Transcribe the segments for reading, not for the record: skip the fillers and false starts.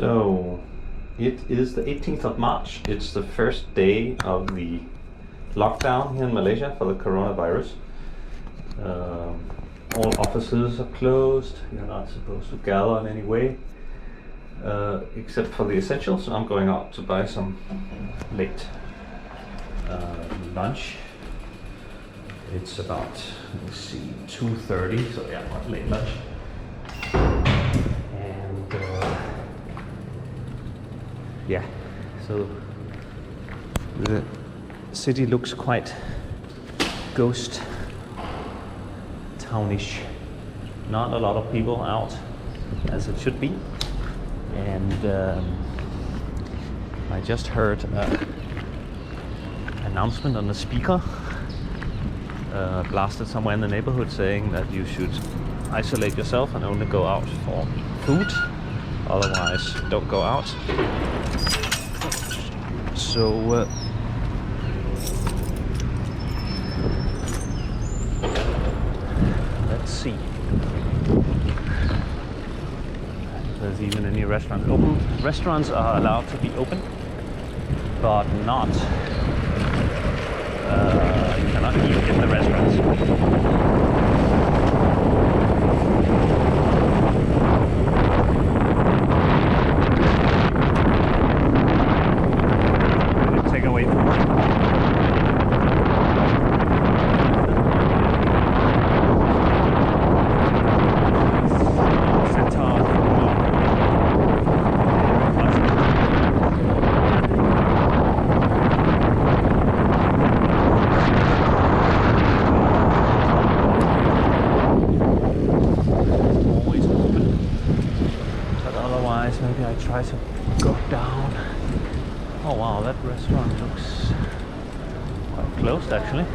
So it is the 18th of March. It's the first day of the lockdown here in Malaysia for the coronavirus. All offices are closed. You're not supposed to gather in any way, except for the essentials. So I'm going out to buy some late lunch. It's about, let's see, 2:30. So yeah, late lunch. And yeah, so the city looks quite ghost townish. Not a lot of people out as it should be. And I just heard an announcement on the speaker blasted somewhere in the neighborhood saying that you should isolate yourself and only go out for food, otherwise don't go out. So let's see. There's even any restaurant open. Restaurants are allowed to be open, but not you cannot eat in the restaurants. Maybe I try to go down. Oh wow, that restaurant looks quite closed actually.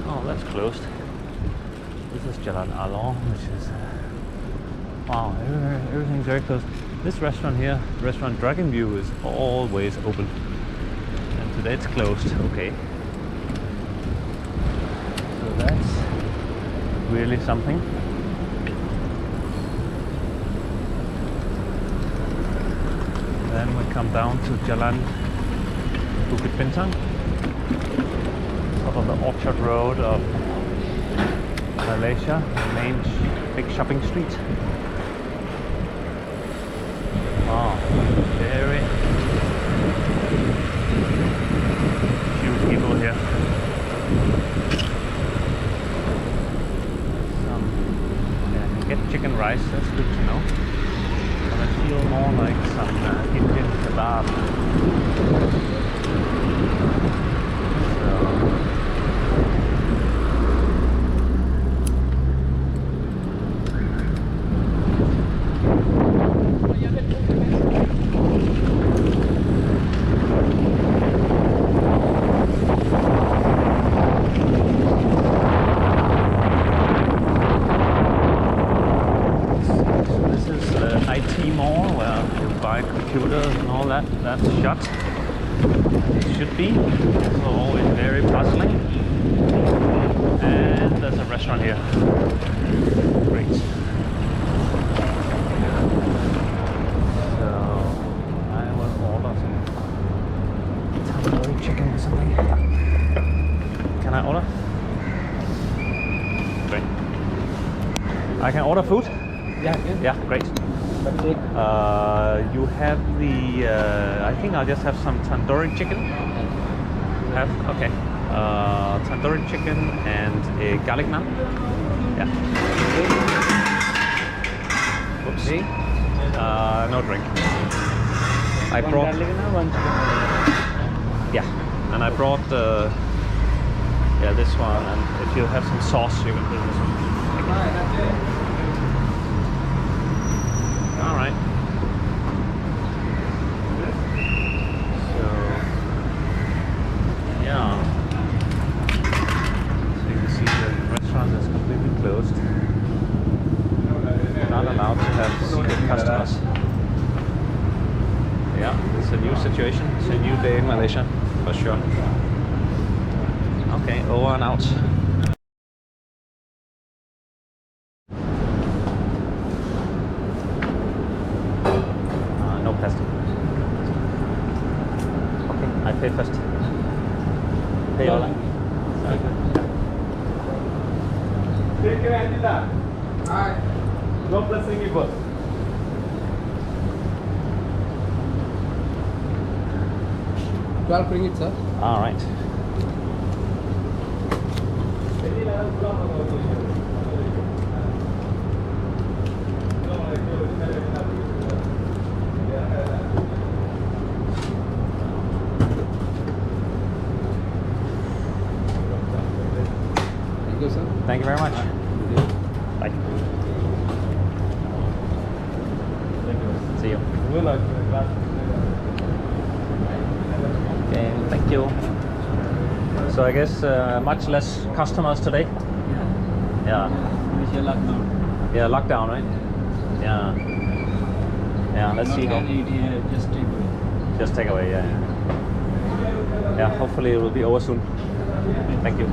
Oh, that's closed. This is Jalan Along, which is wow, everything's very close. This restaurant here, Restaurant Dragon View, is always open, and today it's closed. Okay, so that's really something. Then we come down to Jalan Bukit Bintang, sort of the Orchard Road of Malaysia, the main big shopping street. Wow, very few people here. Yeah, I can get chicken rice, that's good to know. I feel more like some Indian kebab. Computers and all that, that's shut. It should be. So always very bustling. And there's a restaurant here. Great. So I will order some tandoori chicken or something. Can I order? Great. I can order food? Yeah, great. You have the, I think I'll just have some tandoori chicken. Okay. Tandoori chicken and a garlic naan. Yeah. Oops. No drink. I brought. Yeah, and I brought this one. And if you have some sauce, you can put this one. All right. So, yeah. So you can see the restaurant is completely closed. You're not allowed to have seated customers. Yeah, it's a new situation. It's a new day in Malaysia, for sure. Okay, over and out. pay first. Pay all. Hi. No blessing you both. $12 sir. All right. Thank you, sir. Thank you very much. Bye. See you. Okay, thank you. So I guess much less customers today. Yeah. Malaysia lockdown. Yeah, lockdown, right? Yeah. Yeah. Let's see how. Just take away. Just take away. Yeah. Yeah. Hopefully it will be over soon. Thank you.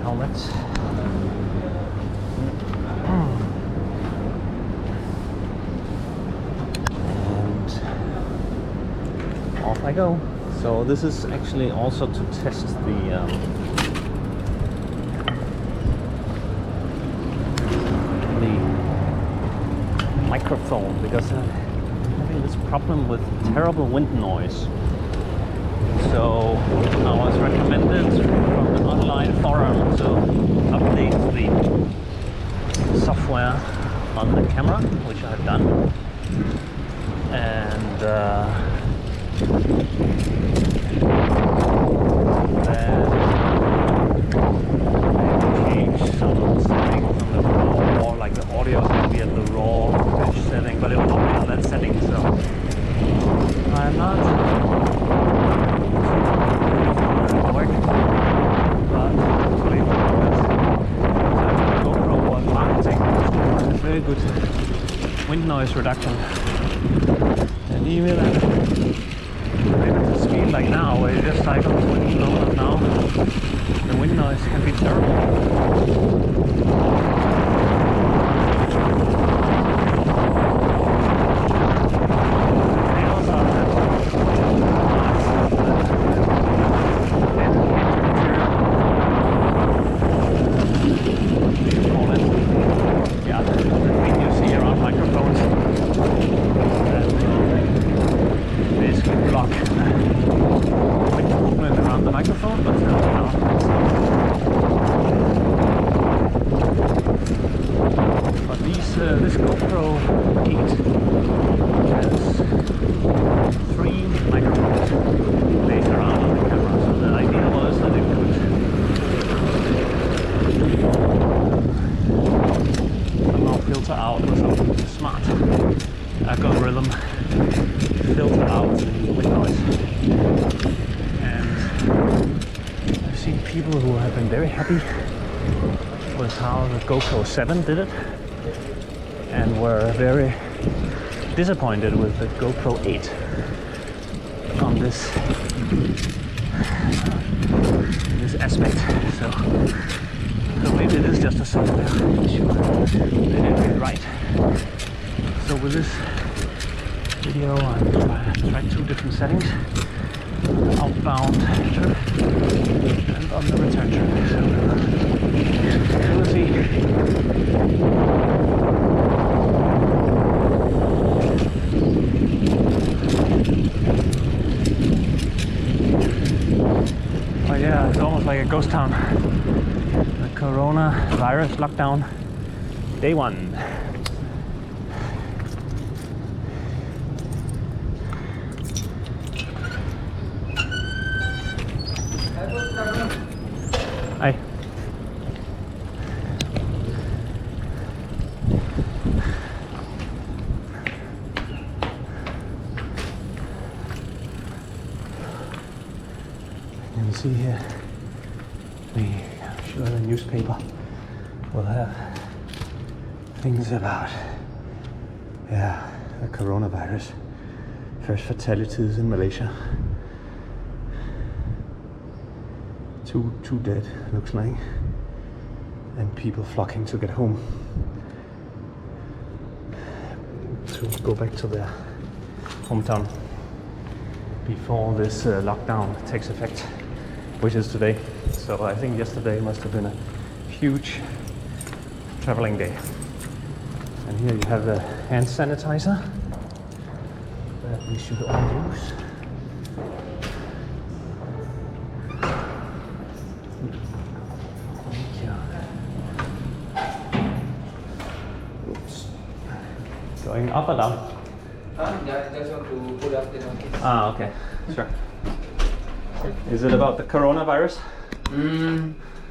Helmets. And off I go. So this is actually also to test the microphone, because I'm having this problem with terrible wind noise. So I was recommended from an online forum to update the software on the camera, which I've done, and then change some settings on the raw, or like the audio will be at the raw pitch setting, but it will not be on that setting, so I'm not work, but hopefully GoPro was marketing very good wind noise reduction, and even at the speed like now, where you just cycle 20 kilometers now, the wind noise can be terrible. This GoPro 8 has 3 microphones placed around on the camera, so the idea was that it could somehow filter out with some smart algorithm, filter out the wind noise. And I've seen people who have been very happy with how the GoPro 7 did it, and were very disappointed with the GoPro 8 on this aspect. So maybe it is just a software issue. They didn't get it right. So with this video, I'm trying 2 different settings: outbound trip and on the return trip. So we'll see. Oh yeah, it's almost like a ghost town. The coronavirus lockdown, day 1. Hi. see here, I'm sure the newspaper will have things about, the coronavirus. First fatalities in Malaysia. Two dead, looks like, and people flocking to get home, to go back to their hometown before this lockdown takes effect, which is today. So I think yesterday must have been a huge traveling day. And here you have the hand sanitizer that we should all use. Oops. Going up or down? Yeah, just want to put up the donkey. Ah, okay, sure. Is it about the coronavirus?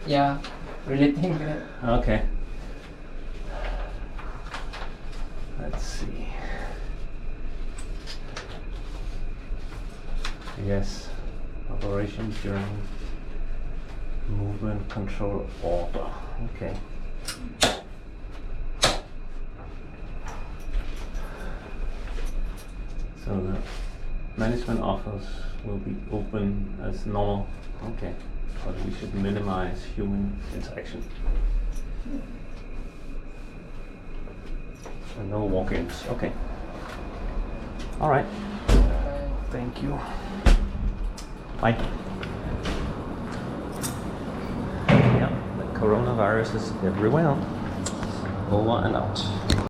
Yeah, relating to that. Okay. Let's see. Yes, operations during movement control order. Okay. So the management office will be open as normal. Okay. But we should minimize human interaction. So no walk-ins. Okay. All right. Thank you. Bye. Yeah, the coronavirus is everywhere. Over and out.